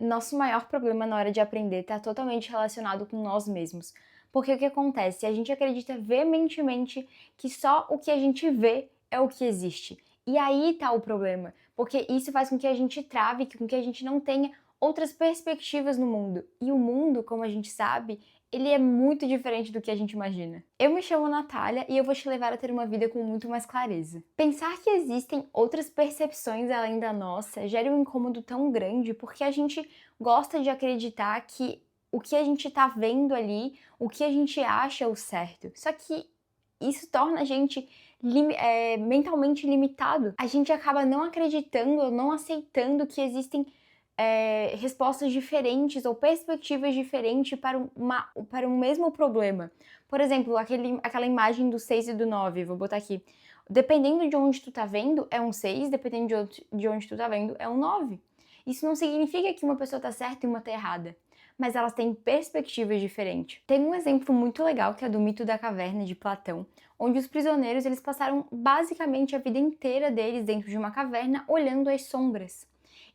nosso maior problema na hora de aprender está totalmente relacionado com nós mesmos. Porque o que acontece? A gente acredita veementemente que só o que a gente vê é o que existe. E aí tá o problema, porque isso faz com que a gente trave, com que a gente não tenha outras perspectivas no mundo. E o mundo, como a gente sabe, ele é muito diferente do que a gente imagina. Eu me chamo Natália e eu vou te levar a ter uma vida com muito mais clareza. Pensar que existem outras percepções além da nossa gera um incômodo tão grande porque a gente gosta de acreditar que o que a gente tá vendo ali, o que a gente acha é o certo. Só que isso torna a gente mentalmente limitado. A gente acaba não acreditando ou não aceitando que existem respostas diferentes ou perspectivas diferentes para um mesmo problema. Por exemplo, aquela imagem do 6 e do 9, vou botar aqui. Dependendo de onde tu tá vendo, é um 6, dependendo de onde tu tá vendo, é um 9. Isso não significa que uma pessoa tá certa e uma tá errada, mas elas têm perspectivas diferentes. Tem um exemplo muito legal que é do mito da caverna de Platão, onde os prisioneiros eles passaram basicamente a vida inteira deles dentro de uma caverna olhando as sombras.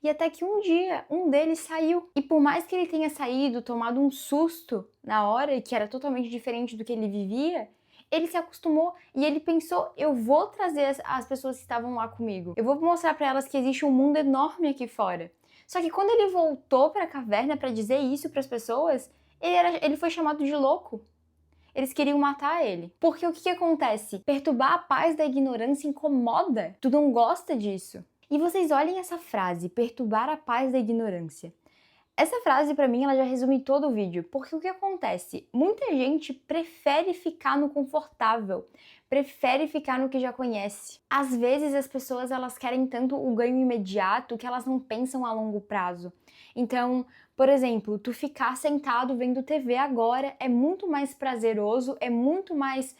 E até que um dia, um deles saiu. E por mais que ele tenha saído, tomado um susto na hora, e que era totalmente diferente do que ele vivia, ele se acostumou e ele pensou, eu vou trazer as pessoas que estavam lá comigo. Eu vou mostrar para elas que existe um mundo enorme aqui fora. Só que quando ele voltou para a caverna para dizer isso para as pessoas, ele foi chamado de louco. Eles queriam matar ele. Porque o que acontece? Perturbar a paz da ignorância incomoda. Tu não gosta disso. E vocês olhem essa frase, perturbar a paz da ignorância. Essa frase, pra mim, ela já resume todo o vídeo, porque o que acontece? Muita gente prefere ficar no confortável, prefere ficar no que já conhece. Às vezes as pessoas, elas querem tanto o ganho imediato que elas não pensam a longo prazo. Então, por exemplo, tu ficar sentado vendo TV agora é muito mais prazeroso, é muito mais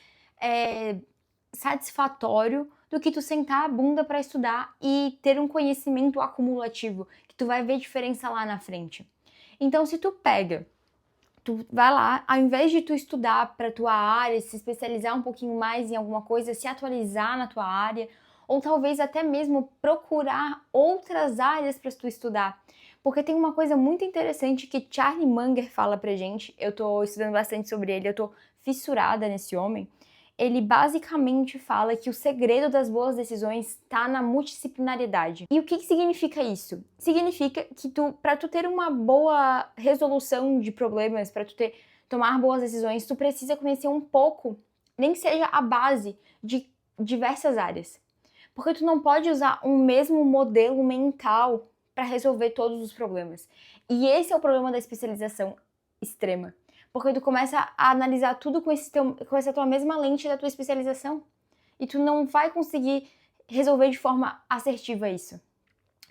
satisfatório do que tu sentar a bunda para estudar e ter um conhecimento acumulativo, que tu vai ver diferença lá na frente. Então, se tu vai lá, ao invés de tu estudar para tua área, se especializar um pouquinho mais em alguma coisa, se atualizar na tua área, ou talvez até mesmo procurar outras áreas para tu estudar. Porque tem uma coisa muito interessante que Charlie Munger fala pra gente, eu tô estudando bastante sobre ele, eu tô fissurada nesse homem. Ele basicamente fala que o segredo das boas decisões está na multidisciplinaridade. E o que significa isso? Significa que para tu ter uma boa resolução de problemas, para tomar boas decisões, tu precisa conhecer um pouco, nem que seja a base de diversas áreas. Porque tu não pode usar um mesmo modelo mental para resolver todos os problemas. E esse é o problema da especialização extrema. Porque tu começa a analisar tudo com essa tua mesma lente da tua especialização. E tu não vai conseguir resolver de forma assertiva isso.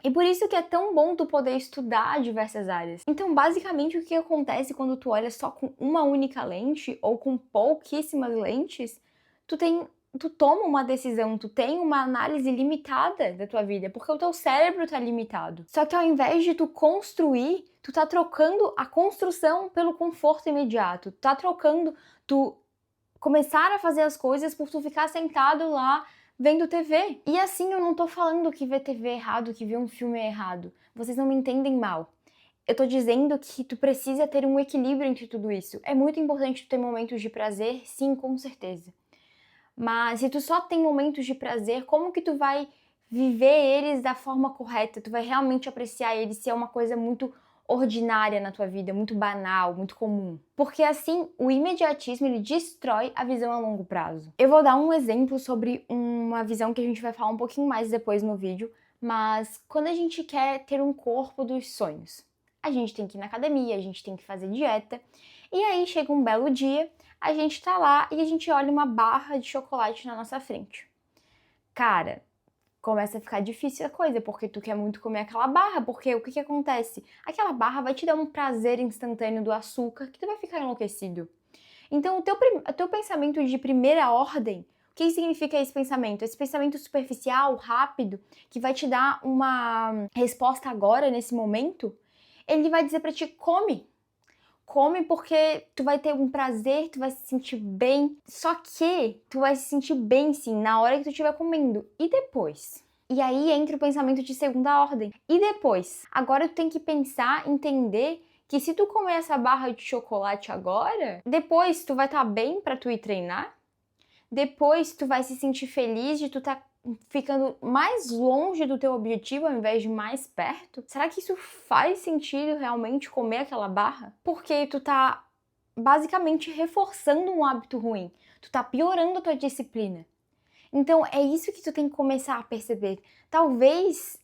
E por isso que é tão bom tu poder estudar diversas áreas. Então, basicamente, o que acontece quando tu olha só com uma única lente ou com pouquíssimas lentes, tu toma uma decisão, tu tem uma análise limitada da tua vida, porque o teu cérebro tá limitado. Só que ao invés de tu construir, tu tá trocando a construção pelo conforto imediato. Tu tá trocando tu começar a fazer as coisas por tu ficar sentado lá vendo TV. E assim, eu não tô falando que ver TV é errado, que ver um filme é errado. Vocês não me entendem mal. Eu tô dizendo que tu precisa ter um equilíbrio entre tudo isso. É muito importante tu ter momentos de prazer, sim, com certeza. Mas se tu só tem momentos de prazer, como que tu vai viver eles da forma correta? Tu vai realmente apreciar eles se é uma coisa muito ordinária na tua vida, muito banal, muito comum. Porque assim, o imediatismo, ele destrói a visão a longo prazo. Eu vou dar um exemplo sobre uma visão que a gente vai falar um pouquinho mais depois no vídeo, mas quando a gente quer ter um corpo dos sonhos, a gente tem que ir na academia, a gente tem que fazer dieta, e aí chega um belo dia, a gente tá lá e a gente olha uma barra de chocolate na nossa frente. Cara, começa a ficar difícil a coisa, porque tu quer muito comer aquela barra, porque o que acontece? Aquela barra vai te dar um prazer instantâneo do açúcar que tu vai ficar enlouquecido. Então, o teu pensamento de primeira ordem, o que significa esse pensamento? Esse pensamento superficial, rápido, que vai te dar uma resposta agora, nesse momento, ele vai dizer pra ti, come. Come porque tu vai ter um prazer, tu vai se sentir bem. Só que tu vai se sentir bem, sim, na hora que tu estiver comendo. E depois? E aí entra o pensamento de segunda ordem. E depois? Agora tu tem que pensar, entender que se tu comer essa barra de chocolate agora, depois tu vai estar bem pra tu ir treinar? Depois tu vai se sentir feliz de tu estar ficando mais longe do teu objetivo ao invés de mais perto? Será que isso faz sentido realmente comer aquela barra? Porque tu tá basicamente reforçando um hábito ruim. Tu tá piorando a tua disciplina. Então é isso que tu tem que começar a perceber. Talvez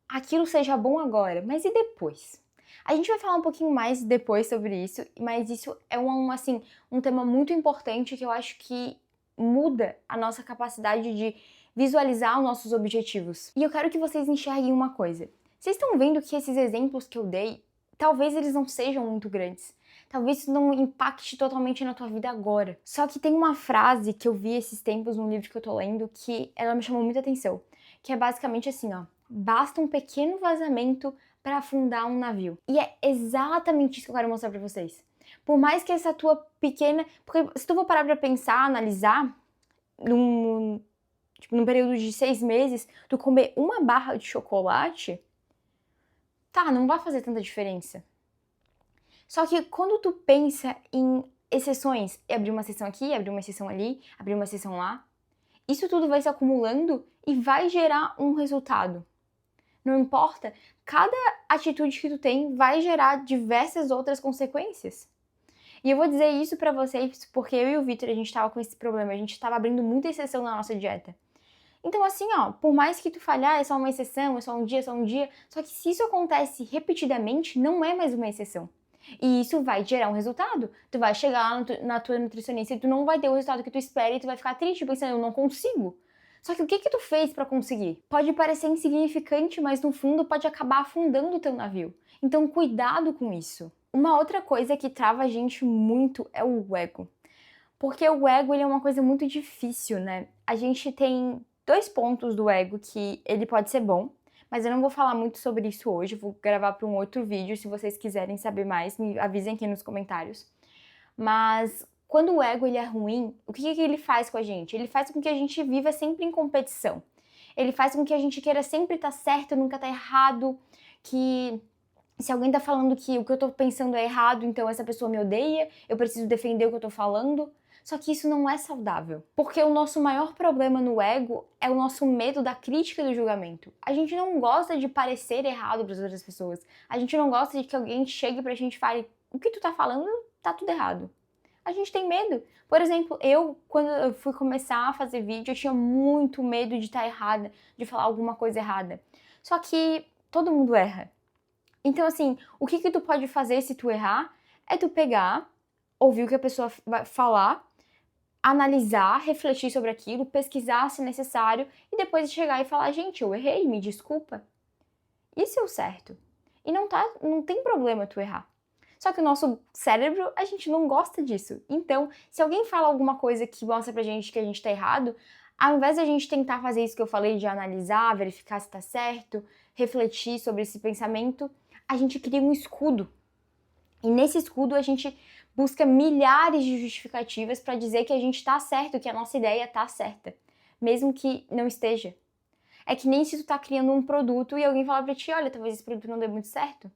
aquilo seja bom agora, mas e depois? A gente vai falar um pouquinho mais depois sobre isso, mas isso é um tema muito importante que eu acho que muda a nossa capacidade de visualizar os nossos objetivos. E eu quero que vocês enxerguem uma coisa. Vocês estão vendo que esses exemplos que eu dei, talvez eles não sejam muito grandes. Talvez isso não impacte totalmente na tua vida agora. Só que tem uma frase que eu vi esses tempos num livro que eu tô lendo que ela me chamou muita atenção. Que é basicamente assim, ó. Basta um pequeno vazamento para afundar um navio. E é exatamente isso que eu quero mostrar para vocês. Por mais que essa tua pequena... Porque se tu for parar pra pensar, analisar, num período de 6 meses, tu comer uma barra de chocolate, tá, não vai fazer tanta diferença. Só que quando tu pensa em exceções, abrir uma exceção aqui, abrir uma exceção ali, abrir uma exceção lá, isso tudo vai se acumulando e vai gerar um resultado. Não importa, cada atitude que tu tem vai gerar diversas outras consequências. E eu vou dizer isso pra vocês porque eu e o Vitor, a gente tava com esse problema, a gente tava abrindo muita exceção na nossa dieta. Então assim, ó, por mais que tu falhar, é só uma exceção, é só um dia, só que se isso acontece repetidamente, não é mais uma exceção. E isso vai gerar um resultado. Tu vai chegar lá na tua nutricionista e tu não vai ter o resultado que tu espera e tu vai ficar triste pensando, eu não consigo. Só que o que tu fez pra conseguir? Pode parecer insignificante, mas no fundo pode acabar afundando o teu navio. Então cuidado com isso. Uma outra coisa que trava a gente muito é o ego. Porque o ego ele é uma coisa muito difícil, né? A gente tem 2 pontos do ego que ele pode ser bom, mas eu não vou falar muito sobre isso hoje, vou gravar para um outro vídeo, se vocês quiserem saber mais, me avisem aqui nos comentários. Mas quando o ego ele é ruim, o que ele faz com a gente? Ele faz com que a gente viva sempre em competição. Ele faz com que a gente queira sempre estar certo, nunca estar errado, que se alguém tá falando que o que eu tô pensando é errado, então essa pessoa me odeia, eu preciso defender o que eu tô falando. Só que isso não é saudável. Porque o nosso maior problema no ego é o nosso medo da crítica e do julgamento. A gente não gosta de parecer errado para as outras pessoas. A gente não gosta de que alguém chegue pra gente e fale: o que tu tá falando tá tudo errado. A gente tem medo. Por exemplo, quando eu fui começar a fazer vídeo, eu tinha muito medo de estar errada, de falar alguma coisa errada. Só que todo mundo erra. Então, assim, o que tu pode fazer se tu errar é tu pegar, ouvir o que a pessoa vai falar, analisar, refletir sobre aquilo, pesquisar se necessário e depois chegar e falar, gente, eu errei, me desculpa. Isso é o certo. E não tem problema tu errar. Só que o nosso cérebro, a gente não gosta disso. Então, se alguém fala alguma coisa que mostra pra gente que a gente tá errado, ao invés de a gente tentar fazer isso que eu falei de analisar, verificar se tá certo, refletir sobre esse pensamento, a gente cria um escudo. E nesse escudo a gente busca milhares de justificativas para dizer que a gente tá certo, que a nossa ideia tá certa, mesmo que não esteja. É que nem se tu tá criando um produto e alguém fala pra ti, olha, talvez esse produto não dê muito certo,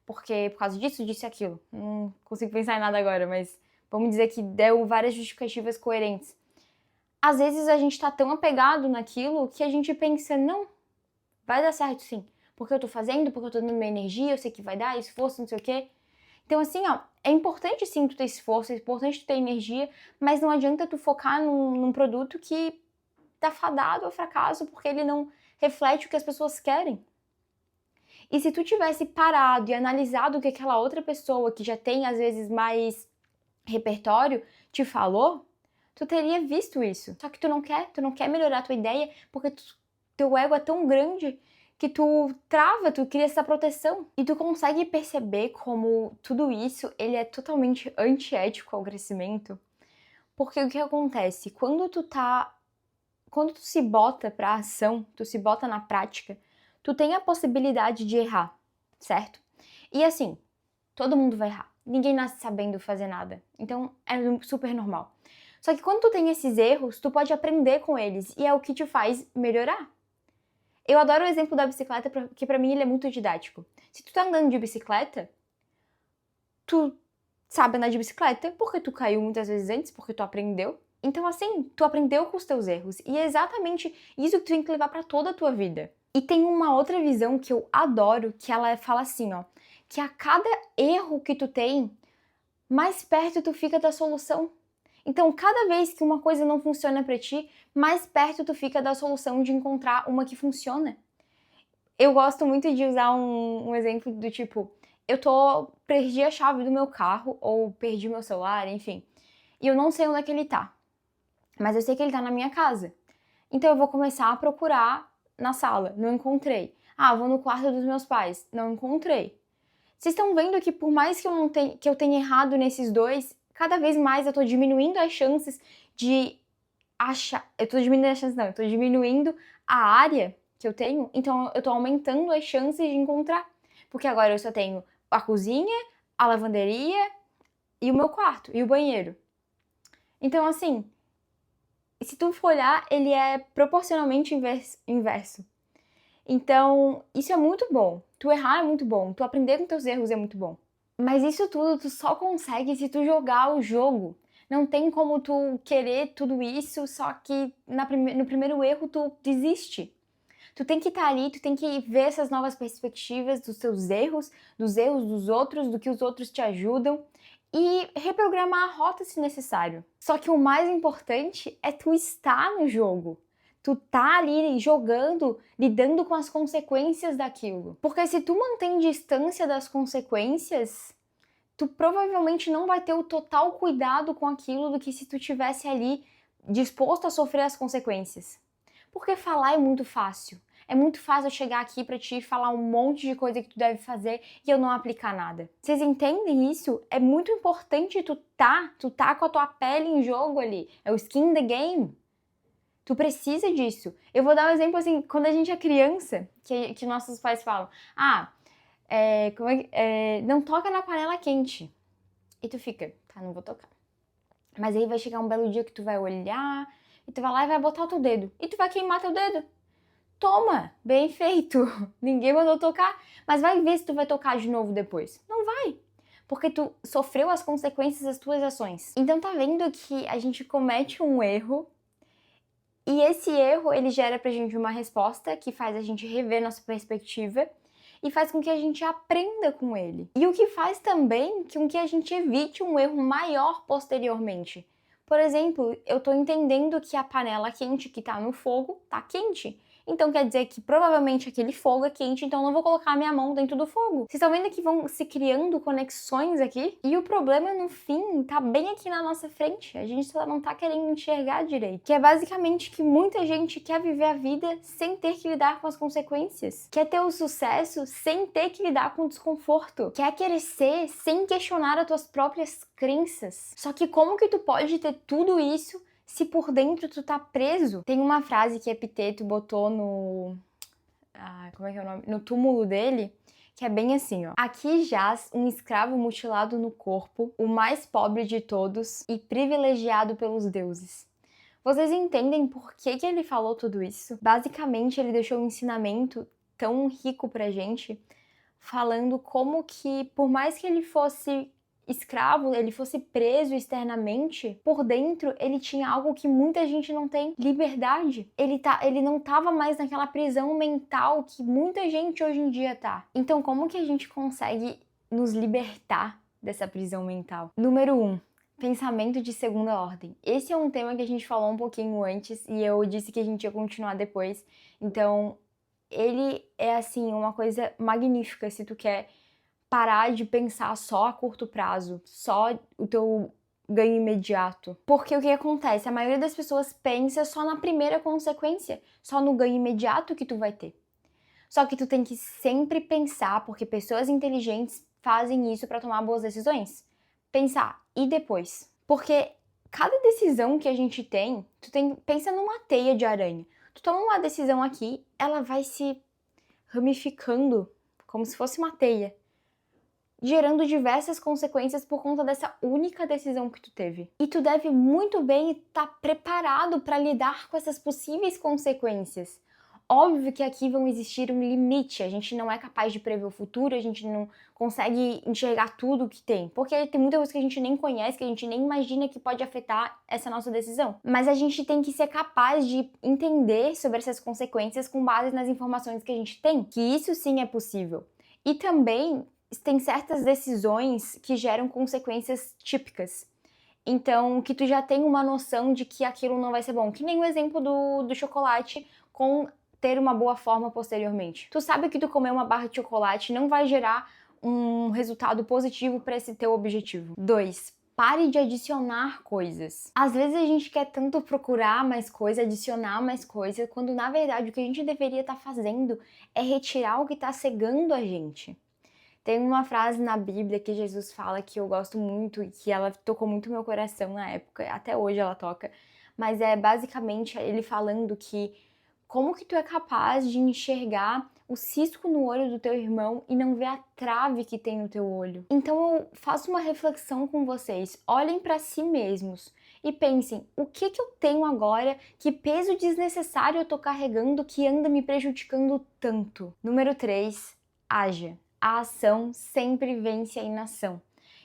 porque por causa disso, disso e aquilo. Não consigo pensar em nada agora, mas vamos dizer que deu várias justificativas coerentes. Às vezes a gente tá tão apegado naquilo que a gente pensa, não, vai dar certo sim, porque eu tô fazendo, porque eu tô dando minha energia, eu sei que vai dar, esforço, não sei o quê. Então, assim, ó, é importante sim tu ter esforço, é importante tu ter energia, mas não adianta tu focar num produto que tá fadado ao fracasso porque ele não reflete o que as pessoas querem. E se tu tivesse parado e analisado o que aquela outra pessoa que já tem, às vezes, mais repertório te falou, tu teria visto isso. Só que tu não quer melhorar a tua ideia porque teu ego é tão grande que tu trava, tu cria essa proteção. E tu consegue perceber como tudo isso, ele é totalmente antiético ao crescimento. Porque o que acontece? Quando tu se bota pra ação, tu se bota na prática, tu tem a possibilidade de errar, certo? E assim, todo mundo vai errar. Ninguém nasce sabendo fazer nada. Então, é super normal. Só que quando tu tem esses erros, tu pode aprender com eles e é o que te faz melhorar. Eu adoro o exemplo da bicicleta, porque pra mim ele é muito didático. Se tu tá andando de bicicleta, tu sabe andar de bicicleta porque tu caiu muitas vezes antes, porque tu aprendeu. Então, assim, tu aprendeu com os teus erros. E é exatamente isso que tu tem que levar pra toda a tua vida. E tem uma outra visão que eu adoro, que ela fala assim, ó, que a cada erro que tu tem, mais perto tu fica da solução. Então, cada vez que uma coisa não funciona pra ti, mais perto tu fica da solução de encontrar uma que funciona. Eu gosto muito de usar um exemplo do tipo, perdi a chave do meu carro, ou perdi meu celular, enfim, e eu não sei onde é que ele tá, mas eu sei que ele tá na minha casa. Então eu vou começar a procurar na sala, não encontrei. Ah, vou no quarto dos meus pais, não encontrei. Vocês estão vendo que por mais que eu tenha errado nesses dois, cada vez mais eu tô diminuindo as chances de achar. Eu tô diminuindo as chances, não, eu tô diminuindo a área que eu tenho, então eu tô aumentando as chances de encontrar. Porque agora eu só tenho a cozinha, a lavanderia e o meu quarto, e o banheiro. Então, assim, se tu for olhar, ele é proporcionalmente inverso. Então, isso é muito bom. Tu errar é muito bom. Tu aprender com teus erros é muito bom. Mas isso tudo tu só consegue se tu jogar o jogo. Não tem como tu querer tudo isso, só que no primeiro erro tu desiste. Tu tem que estar ali, tu tem que ver essas novas perspectivas dos teus erros, dos erros dos outros, do que os outros te ajudam e reprogramar a rota se necessário. Só que o mais importante é tu estar no jogo. Tu tá ali jogando, lidando com as consequências daquilo. Porque se tu mantém distância das consequências, tu provavelmente não vai ter o total cuidado com aquilo do que se tu tivesse ali disposto a sofrer as consequências. Porque falar é muito fácil. É muito fácil eu chegar aqui pra ti e falar um monte de coisa que tu deve fazer e eu não aplicar nada. Vocês entendem isso? É muito importante tu tá com a tua pele em jogo ali. É o skin in the game. Tu precisa disso. Eu vou dar um exemplo assim, quando a gente é criança, que nossos pais falam, não toca na panela quente. E tu fica, tá, não vou tocar. Mas aí vai chegar um belo dia que tu vai olhar, e tu vai lá e vai botar o teu dedo. E tu vai queimar teu dedo. Toma, bem feito. Ninguém mandou tocar, mas vai ver se tu vai tocar de novo depois. Não vai. Porque tu sofreu as consequências das tuas ações. Então tá vendo que a gente comete um erro e esse erro, ele gera pra gente uma resposta que faz a gente rever nossa perspectiva e faz com que a gente aprenda com ele. E o que faz também com que a gente evite um erro maior posteriormente. Por exemplo, eu tô entendendo que a panela quente que tá no fogo tá quente. Então quer dizer que provavelmente aquele fogo é quente, então eu não vou colocar a minha mão dentro do fogo. Vocês estão vendo que vão se criando conexões aqui? E o problema, no fim, tá bem aqui na nossa frente. A gente só não tá querendo enxergar direito. Que é basicamente que muita gente quer viver a vida sem ter que lidar com as consequências. Quer ter o sucesso sem ter que lidar com o desconforto. Quer crescer sem questionar as tuas próprias crenças. Só que como que tu pode ter tudo isso se por dentro tu tá preso? Tem uma frase que Epiteto botou no... como é que é o nome? No túmulo dele, que é bem assim, ó. Aqui jaz um escravo mutilado no corpo, o mais pobre de todos e privilegiado pelos deuses. Vocês entendem por que ele falou tudo isso? Basicamente, ele deixou um ensinamento tão rico pra gente, falando como que, por mais que ele fosse escravo, ele fosse preso externamente, por dentro ele tinha algo que muita gente não tem, liberdade. Ele não tava mais naquela prisão mental que muita gente hoje em dia tá. Então como que a gente consegue nos libertar dessa prisão mental? Número 1. Pensamento de segunda ordem. Esse é um tema que a gente falou um pouquinho antes e eu disse que a gente ia continuar depois. Então, ele é assim uma coisa magnífica se tu quer parar de pensar só a curto prazo, só o teu ganho imediato. Porque o que acontece? A maioria das pessoas pensa só na primeira consequência, só no ganho imediato que tu vai ter. Só que tu tem que sempre pensar, porque pessoas inteligentes fazem isso para tomar boas decisões. Pensar, e depois? Porque cada decisão que a gente tem, pensa numa teia de aranha. Tu toma uma decisão aqui, ela vai se ramificando como se fosse uma teia, gerando diversas consequências por conta dessa única decisão que tu teve. E tu deve muito bem estar preparado para lidar com essas possíveis consequências. Óbvio que aqui vão existir um limite, a gente não é capaz de prever o futuro, a gente não consegue enxergar tudo que tem, porque tem muita coisa que a gente nem conhece, que a gente nem imagina que pode afetar essa nossa decisão. Mas a gente tem que ser capaz de entender sobre essas consequências com base nas informações que a gente tem, que isso sim é possível. E também tem certas decisões que geram consequências típicas. Então, que tu já tem uma noção de que aquilo não vai ser bom. Que nem o exemplo do chocolate com ter uma boa forma posteriormente. Tu sabe que tu comer uma barra de chocolate não vai gerar um resultado positivo para esse teu objetivo. 2. Pare de adicionar coisas. Às vezes a gente quer tanto procurar mais coisa, adicionar mais coisa, quando na verdade o que a gente deveria estar fazendo é retirar o que está cegando a gente. Tem uma frase na Bíblia que Jesus fala que eu gosto muito e que ela tocou muito meu coração na época, até hoje ela toca, mas é basicamente ele falando que como que tu é capaz de enxergar o cisco no olho do teu irmão e não ver a trave que tem no teu olho? Então eu faço uma reflexão com vocês, olhem para si mesmos e pensem, o que eu tenho agora, que peso desnecessário eu tô carregando que anda me prejudicando tanto? Número 3, haja. A ação sempre vence a inação.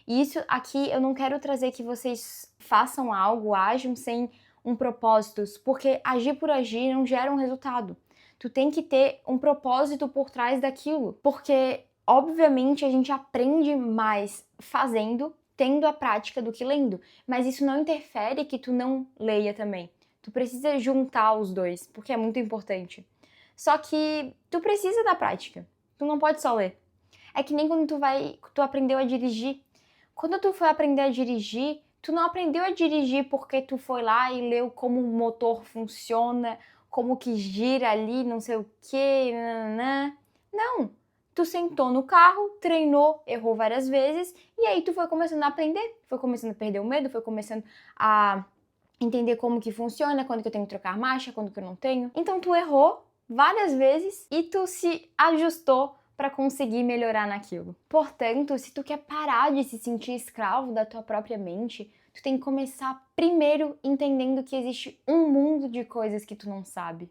E isso aqui eu não quero trazer que vocês façam algo, ajam sem um propósito, porque agir por agir não gera um resultado. Tu tem que ter um propósito por trás daquilo, porque obviamente a gente aprende mais fazendo, tendo a prática do que lendo, mas isso não interfere que tu não leia também. Tu precisa juntar os dois, porque é muito importante. Só que tu precisa da prática. Tu não pode só ler. É que nem quando tu aprendeu a dirigir. Quando tu foi aprender a dirigir, tu não aprendeu a dirigir porque tu foi lá e leu como o motor funciona, como que gira ali, não sei o que, nananã. Não. Tu sentou no carro, treinou, errou várias vezes e aí tu foi começando a aprender, foi começando a perder o medo, foi começando a entender como que funciona, quando que eu tenho que trocar marcha, quando que eu não tenho. Então tu errou várias vezes e tu se ajustou para conseguir melhorar naquilo. Portanto, se tu quer parar de se sentir escravo da tua própria mente, tu tem que começar primeiro entendendo que existe um mundo de coisas que tu não sabe.